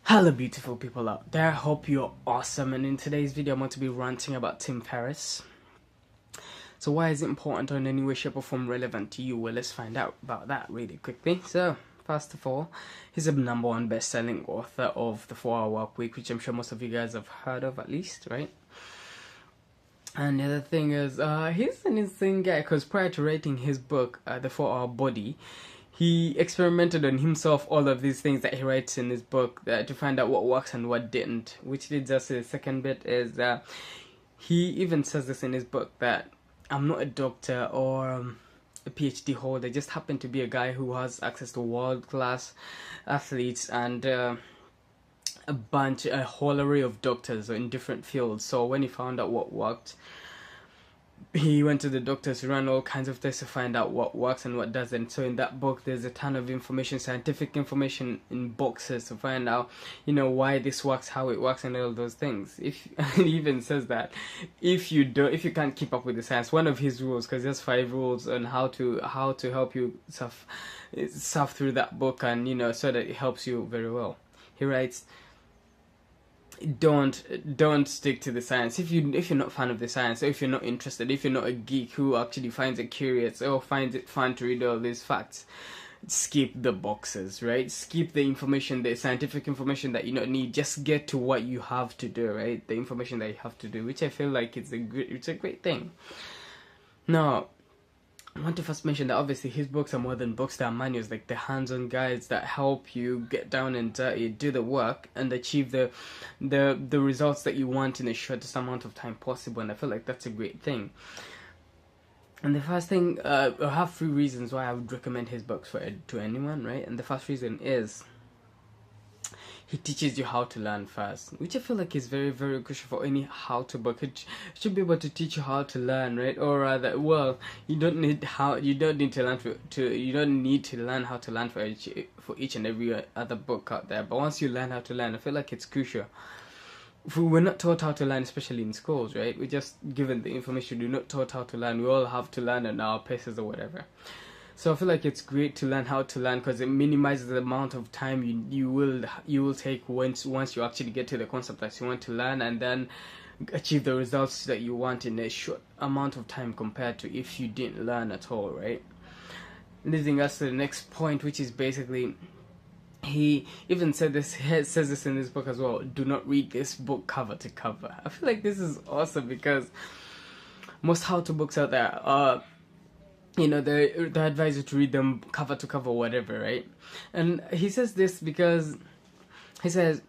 Hello beautiful people out there, hope you're awesome, and in today's video I'm going to be ranting about Tim Ferris. So why is it important or in any way, shape or form relevant to you? Well, let's find out about that really quickly. So first of all, he's a #1 best-selling author of the 4-Hour Work Week, which I'm sure most of you guys have heard of at least, right? And the other thing is, he's an insane guy because prior to writing his book, The 4-Hour Body, he experimented on himself all of these things that he writes in his book to find out what works and what didn't. Which leads us to the second bit is he even says this in his book that I'm not a doctor or a PhD holder. I just happen to be a guy who has access to world-class athletes and a whole array of doctors in different fields. So when he found out what worked, he went to the doctors, ran all kinds of tests to find out what works and what doesn't. So in that book there's a ton of information, scientific information in boxes to find out, why this works, how it works, and all those things. If he even says that if you can't keep up with the science, one of his rules, because there's 5 rules on how to help you surf through that book, and so that it helps you very well. He writes, don't stick to the science if you're not a fan of the science, or if you're not interested, if you're not a geek who actually finds it curious or finds it fun to read all these facts. Skip the boxes, right? Skip the information, the scientific information that you don't need. Just get to what you have to do, right? The information that you have to do, which I feel like it's a great thing. Now, I want to first mention that obviously his books are more than books, they are manuals, like the hands-on guides that help you get down and dirty, do the work, and achieve the results that you want in the shortest amount of time possible. And I feel like that's a great thing. And the first thing, I have 3 reasons why I would recommend his books to anyone, right? And the first reason is he teaches you how to learn first, which I feel like is very, very crucial for any how-to book. It should be able to teach you how to learn, right? Or rather, well, you don't need to learn how to learn for each and every other book out there. But once you learn how to learn, I feel like it's crucial. We're not taught how to learn, especially in schools, right? We're just given the information. We're not taught how to learn. We all have to learn at our paces or whatever. So I feel like it's great to learn how to learn because it minimizes the amount of time you will take once you actually get to the concept that you want to learn, and then achieve the results that you want in a short amount of time compared to if you didn't learn at all, right? Leading us to the next point, which is basically, he even says this in his book as well: do not read this book cover to cover. I feel like this is awesome because most how-to books out there are, they advise you to read them cover to cover, whatever, right? And he says this because he says,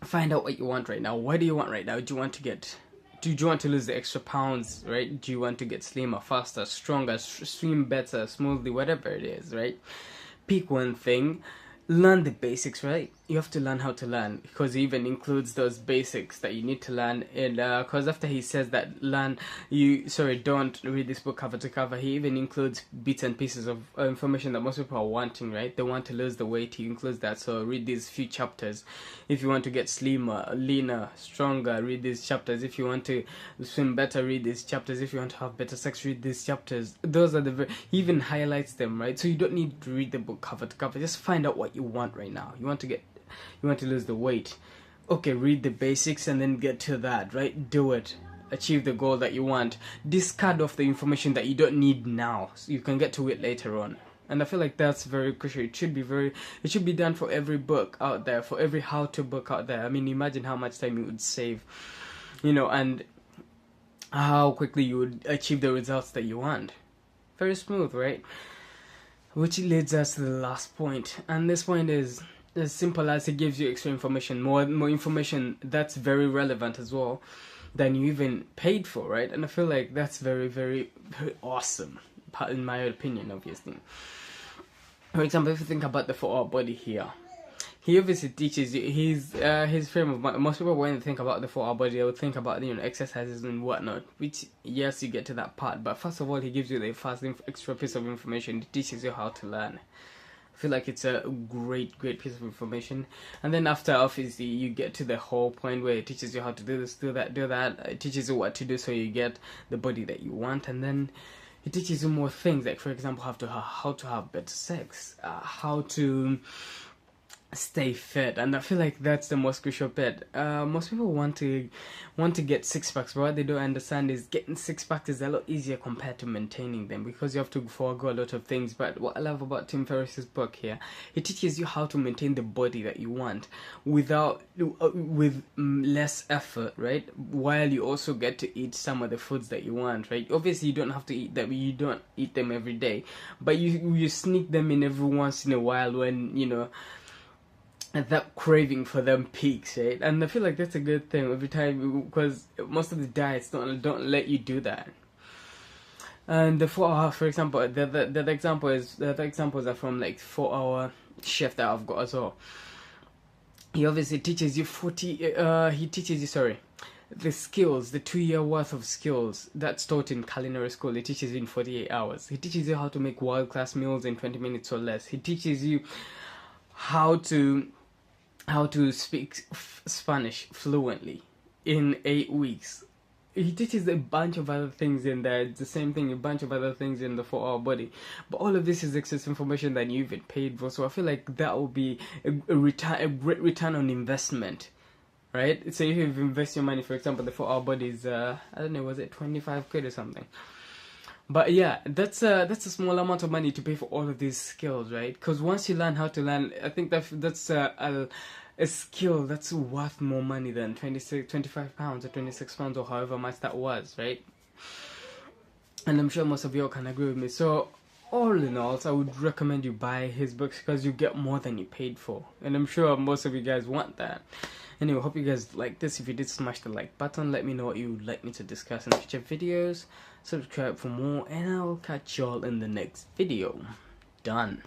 find out what you want right now. What do you want right now? Do you want to lose the extra pounds, right? Do you want to get slimmer, faster, stronger, swim better, smoothly, whatever it is, right? Pick one thing. Learn the basics, right? You have to learn how to learn, because he even includes those basics that you need to learn. And because after he says that don't read this book cover to cover, he even includes bits and pieces of information that most people are wanting, right? They want to lose the weight, he includes that. So read these few chapters. If you want to get slimmer, leaner, stronger, read these chapters. If you want to swim better, read these chapters. If you want to have better sex, read these chapters. Those are he even highlights them, right? So you don't need to read the book cover to cover. Just find out what you want right now. You want to lose the weight. Okay, read the basics and then get to that, right? Do it. Achieve the goal that you want. Discard off the information that you don't need now, so you can get to it later on. And I feel like that's very crucial. It should be done for every book out there, for every how-to book out there. I mean, imagine how much time you would save, and how quickly you would achieve the results that you want. Very smooth, right? Which leads us to the last point, and this point is as simple as it gives you extra information, more information that's very relevant as well than you even paid for, right? And I feel like that's very, very, very awesome, in my opinion, obviously. For example, if you think about the 4-Hour Body here, he obviously teaches you his frame of mind. Most people, when they think about the 4-Hour Body, they would think about exercises and whatnot, which, yes, you get to that part, but first of all, he gives you the first extra piece of information. He teaches you how to learn. I feel like it's a great piece of information. And then after, obviously, you get to the whole point where it teaches you how to do this, do that. It teaches you what to do so you get the body that you want. And then it teaches you more things, like, for example, how to have better sex, how to stay fit, and I feel like that's the most crucial bit. Most people want to get six packs, but what they don't understand is getting six packs is a lot easier compared to maintaining them, because you have to forego a lot of things. But what I love about Tim Ferris's book here, he teaches you how to maintain the body that you want without with less effort, right? While you also get to eat some of the foods that you want, right? Obviously, you don't have to eat them. You don't eat them every day, but you sneak them in every once in a while when that craving for them peaks, right? And I feel like that's a good thing every time, because most of the diets don't let you do that. And the 4 hour, for example, the examples are from like 4 hour chef that I've got as well. He obviously teaches you the skills, the 2 year worth of skills that's taught in culinary school. He teaches you in 48 hours. He teaches you how to make world class meals in 20 minutes or less. He teaches you how to speak Spanish fluently in 8 weeks. He teaches a bunch of other things in there. It's the same thing, a bunch of other things in the 4 hour body. But all of this is excess information that you even paid for. So I feel like that will be a great return on investment, right? So if you invest your money, for example, the 4 hour body is I don't know, was it 25 quid or something? But yeah, that's a small amount of money to pay for all of these skills, right? Because once you learn how to learn, I think that's a skill that's worth more money than 25 pounds or 26 pounds or however much that was, right? And I'm sure most of you all can agree with me. So all in all, I would recommend you buy his books, because you get more than you paid for, and I'm sure most of you guys want that. Anyway, hope you guys like this. If you did, smash the like button. Let me know what you would like me to discuss in future videos. Subscribe for more, and I will catch y'all in the next video. Done.